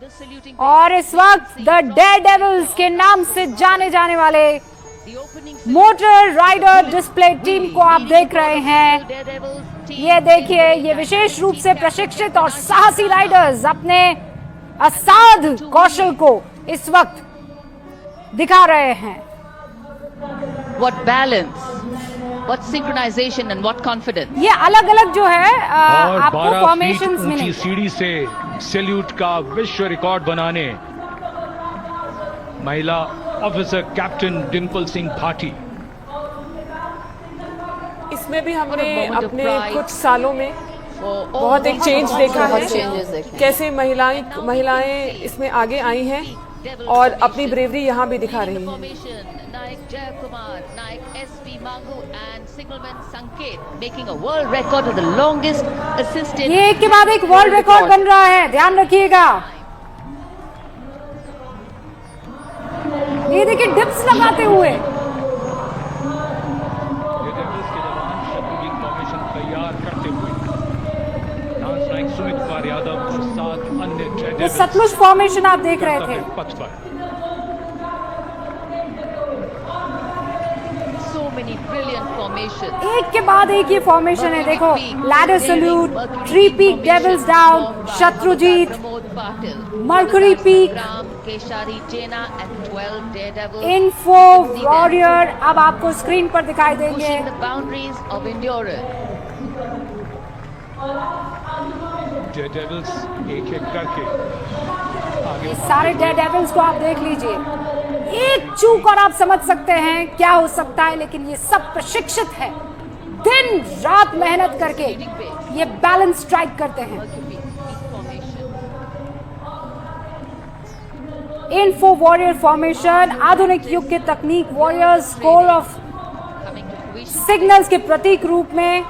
और इस वक्त द डेयरडेविल्स के नाम से जाने जाने वाले मोटर राइडर डिस्प्ले टीम को आप देख रहे हैं। ये देखिए, ये विशेष रूप से प्रशिक्षित और साहसी राइडर्स अपने असाध कौशल को इस वक्त दिखा रहे हैं। What balance, what synchronization and what confidence. ये अलग अलग जो है आपको 12 फॉर्मेशंस फीट ऊंची मिलेंगे। सीढ़ी से सैल्यूट का विश्व रिकॉर्ड बनाने महिला ऑफिसर कैप्टन डिंपल सिंह भाटी। इसमें भी हमने अपने कुछ सालों में बहुत एक चेंज देखा है, कैसे महिलाएं इसमें आगे आई हैं और अपनी ब्रेवरी यहाँ भी दिखा रही हैं। Naik Jayakumar, Naik SP Mangu and signalman Sanket making a world record of the longest assisted. ये एक के बाद एक वर्ल्ड रिकॉर्ड बन रहा है, ध्यान रखिएगा। ये देखिए डिप्स लगाते हुए। डेयरडेविल्स के जवान शत्रुघ्न फॉर्मेशन तैयार करते हुए डांस नायक सुमित कुमार यादव और 7 अन्य ये डेयरडेविल्स सतलुज फॉर्मेशन आप देख रहे थे। पथ पर So many brilliant formations. एक के बाद एक ये फॉर्मेशन है, देखो ladder salute, three peak devils down, Shatrujeet, Pramod Patil, mercury peak, Ram Keshari Jena and 12 daredevils info warrior अब आपको स्क्रीन पर दिखाई देंगे। pushing the boundaries of endurance. Daredevils एक-एक करके आगे ये सारे डेयरडेविल्स को आप देख लीजिए, एक चूक और आप समझ सकते हैं क्या हो सकता है, लेकिन ये सब प्रशिक्षित है, दिन रात मेहनत करके ये बैलेंस स्ट्राइक करते हैं। इन्फो वॉरियर फॉर्मेशन आधुनिक युग के तकनीक वॉरियर्स कोर ऑफ सिग्नल्स के प्रतीक रूप में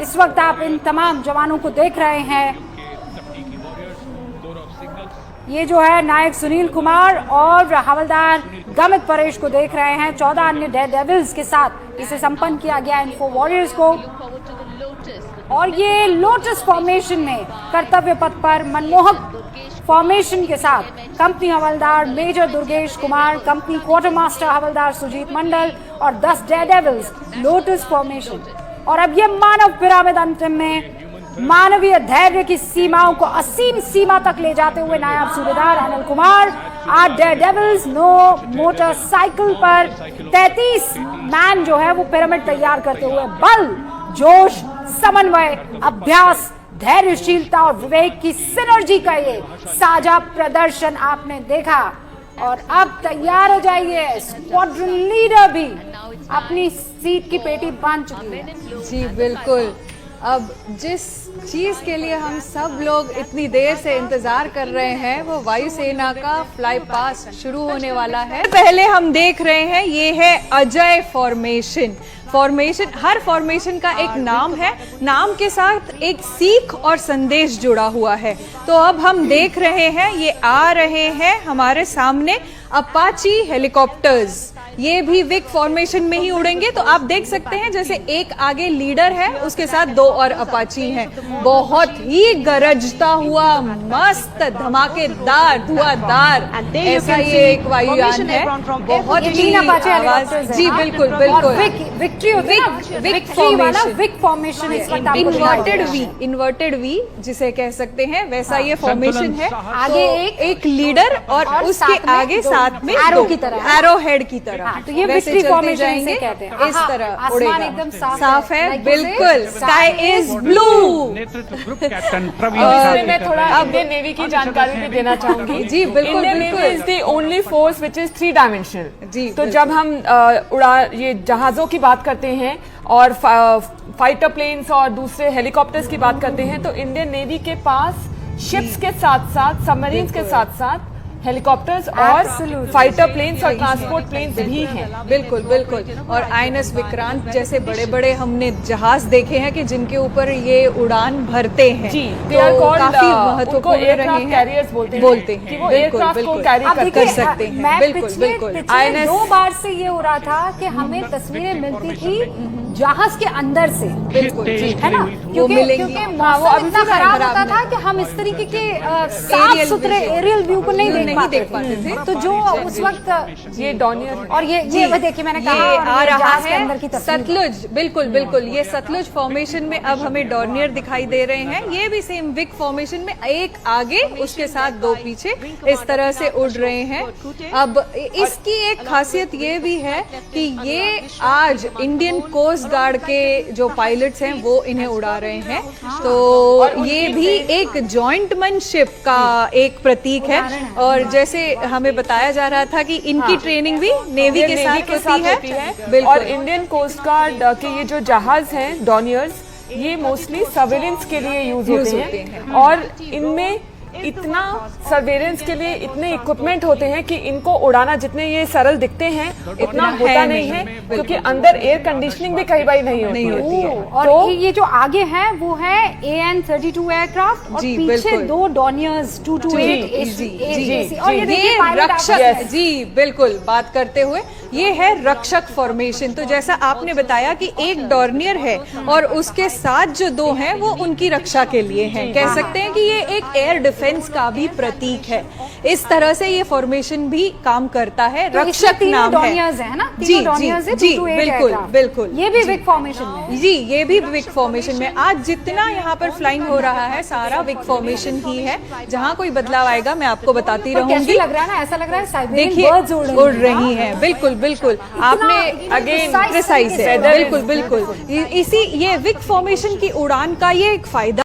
इस वक्त आप इन तमाम जवानों को देख रहे हैं। तकनीकी वॉरियर्स कोर ऑफ सिग्नल्स ये जो है नायक सुनील कुमार और हवलदार गमित परेश को देख रहे हैं। 14 अन्य डेयरडेविल्स के साथ इसे संपन्न किया गया इन्फो वॉरियर्स को। Forward to the Lotus. और ये लोटस फॉर्मेशन में कर्तव्य पथ पर मनमोहक फॉर्मेशन के साथ कंपनी हवलदार major Durgesh Kumar, company quarter master हवलदार सुजीत मंडल और 10 डेयरडेविल्स लोटस फॉर्मेशन। और अब ये मानव पिरामिड अंतिम में मानवीय धैर्य की सीमाओं को असीम सीमा तक ले जाते हुए नायब सूबेदार अनिल कुमार 8 डेयरडेविल्स 9 मोटरसाइकिल पर 33 मैन जो है वो पिरामिड तैयार करते हुए बल, जोश, समन्वय, अभ्यास, धैर्यशीलता और विवेक की सिनर्जी का ये साझा प्रदर्शन आपने देखा। और अब तैयार हो जाइए, स्क्वाड्रन लीडर भी अपनी सीट की पेटी बांध चुकी है। जी बिल्कुल। अब जिस चीज़ के लिए हम सब लोग इतनी देर से इंतज़ार कर रहे हैं वो वायुसेना का फ्लाई पास्ट शुरू होने वाला है। पहले हम देख रहे हैं ये है अजय फॉर्मेशन। हर फॉर्मेशन का एक नाम है, नाम के साथ एक सीख और संदेश जुड़ा हुआ है। तो अब हम देख रहे हैं ये आ रहे हैं हमारे सामने अपाची हेलीकॉप्टर्स। ये भी विक फॉर्मेशन में ही उड़ेंगे। तो आप देख सकते हैं जैसे एक आगे लीडर है, उसके साथ 2 और अपाची हैं। बहुत ही गरजता हुआ मस्त धमाकेदार धुआंधार ऐसा ये एक वायुयान है। बहुत ही आवाज। जी बिल्कुल बिल्कुल। विक फॉर्मेशन इन्वर्टेड वी जिसे कह सकते हैं, वैसा ये फॉर्मेशन है। आगे एक लीडर और उसके आगे साथ में एरो की तरह, एरो हेड की तरह। तो ये वैसे विक्ट्री चलते फॉर्मेशन जाएंगे, इसे कहते हैं। इस तरह आसमान उड़ेगा। एकदम साफ है like बिल्कुल। जैसे स्काई इज ब्लू। नेतृत्व ग्रुप कैप्टन प्रवीण इसमें साहब मैं थोड़ा इंडियन नेवी की जानकारी भी देना चाहूंगी। जी बिल्कुल Indian navy is the only force which is 3 dimensional. जी, तो जब हम ये जहाजों की बात करते हैं और फाइटर प्लेन्स और दूसरे हेलीकॉप्टर्स की बात करते हैं, तो इंडियन नेवी के पास शिप्स के साथ साथ सबमरीन्स के साथ साथ हेलीकॉप्टर्स और फाइटर प्लेन्स और ट्रांसपोर्ट प्लेन्स भी हैं। बिल्कुल बिल्कुल। और आईएनएस विक्रांत जैसे बड़े बड़े हमने जहाज देखे हैं कि जिनके ऊपर ये उड़ान भरते हैं। जी, तो काफी महत्वपूर्ण रहे हैं। कैरियर्स बोलते हैं कि वो एयरक्राफ्ट को कैरी अब कर देखिए, सकते हैं। मैं बिल्कुल, पिछले बिल्कुल। पिछले 2 बार से ये हो रहा था कि हमें तस्वीरें मिलती थी जहाज के अंदर से, बिल्कुल जी, है ना, क्योंकि मिलेंगी। क्योंकि मौसम इतना खराब होता था कि हम इस तरीके के साफ सुथरे एरियल व्यू को नहीं देख पाते थे। तो जो उस वक्त ये डॉनियर और ये देखिए मैंने कहा ये और आ ये रहा जहाज के है अंदर की तस्वीर। सतलुज। बिल्कुल बिल्कुल, ये सतलुज फॉर्मेशन में अब हमें डॉर्नियर दिखाई दे रहे हैं। ये भी सेम विक फॉर्मेशन में, एक आगे उसके साथ 2 पीछे, इस तरह से उड़ रहे हैं। अब इसकी एक खासियत ये भी है कि ये आज इंडियन कोस्ट गार्ड के जो पायलट्स हैं वो इन्हें उड़ा रहे हैं। तो ये भी एक जॉइंटमैनशिप का एक प्रतीक है। और जैसे हमें बताया जा रहा था कि इनकी ट्रेनिंग भी नेवी के साथ होती है। बिल्कुल। और इंडियन कोस्ट गार्ड के ये जो जहाज हैं डॉनियर्स, ये मोस्टली सर्वेलेंस के लिए यूज होते हैं और इनमें इतना सर्वेलेंस के लिए इतने इक्विपमेंट होते हैं कि इनको उड़ाना जितने ये सरल दिखते हैं इतना होता नहीं है, क्योंकि अंदर एयर कंडीशनिंग भी कई बार नहीं होती है। और तो ये जो आगे है वो है AN-32 एयरक्राफ्ट और जी, पीछे बिल्कुल। 2 डॉनियर्स 228 AC। और ये देखिए ये pilot रक्षक आगे है। जी बिल्कुल। बात करते हुए ये है रक्षक फॉर्मेशन। तो जैसा आपने बताया कि एक डॉर्नियर है और उसके साथ जो 2 हैं वो उनकी रक्षा के लिए हैं। कह सकते हैं कि ये एक एयर डिफेंस का भी प्रतीक है। इस तरह से ये फॉर्मेशन भी काम करता है। तो इसमें रक्षक तीनों नाम डॉनियर्स है है ना, जी तीनों डॉनियर्स है, जी 228 बिल्कुल aircraft। बिल्कुल। ये भी विक फॉर्मेशन में है। जी, ये भी विक फॉर्मेशन में। आज जितना यहाँ पर फ्लाइंग हो रहा है सारा विक फॉर्मेशन ही है। जहाँ कोई बदलाव आएगा मैं आपको बताती पर कैसे रहूंगी। लग रहा है ना, ऐसा लग रहा है साइबेरियन देखिए बर्ड्स उड़ रही हैं। बिल्कुल बिल्कुल। आपने अगेन प्रिसाइज है। बिल्कुल बिल्कुल। इसी ये विक फॉर्मेशन की उड़ान का ये एक फायदा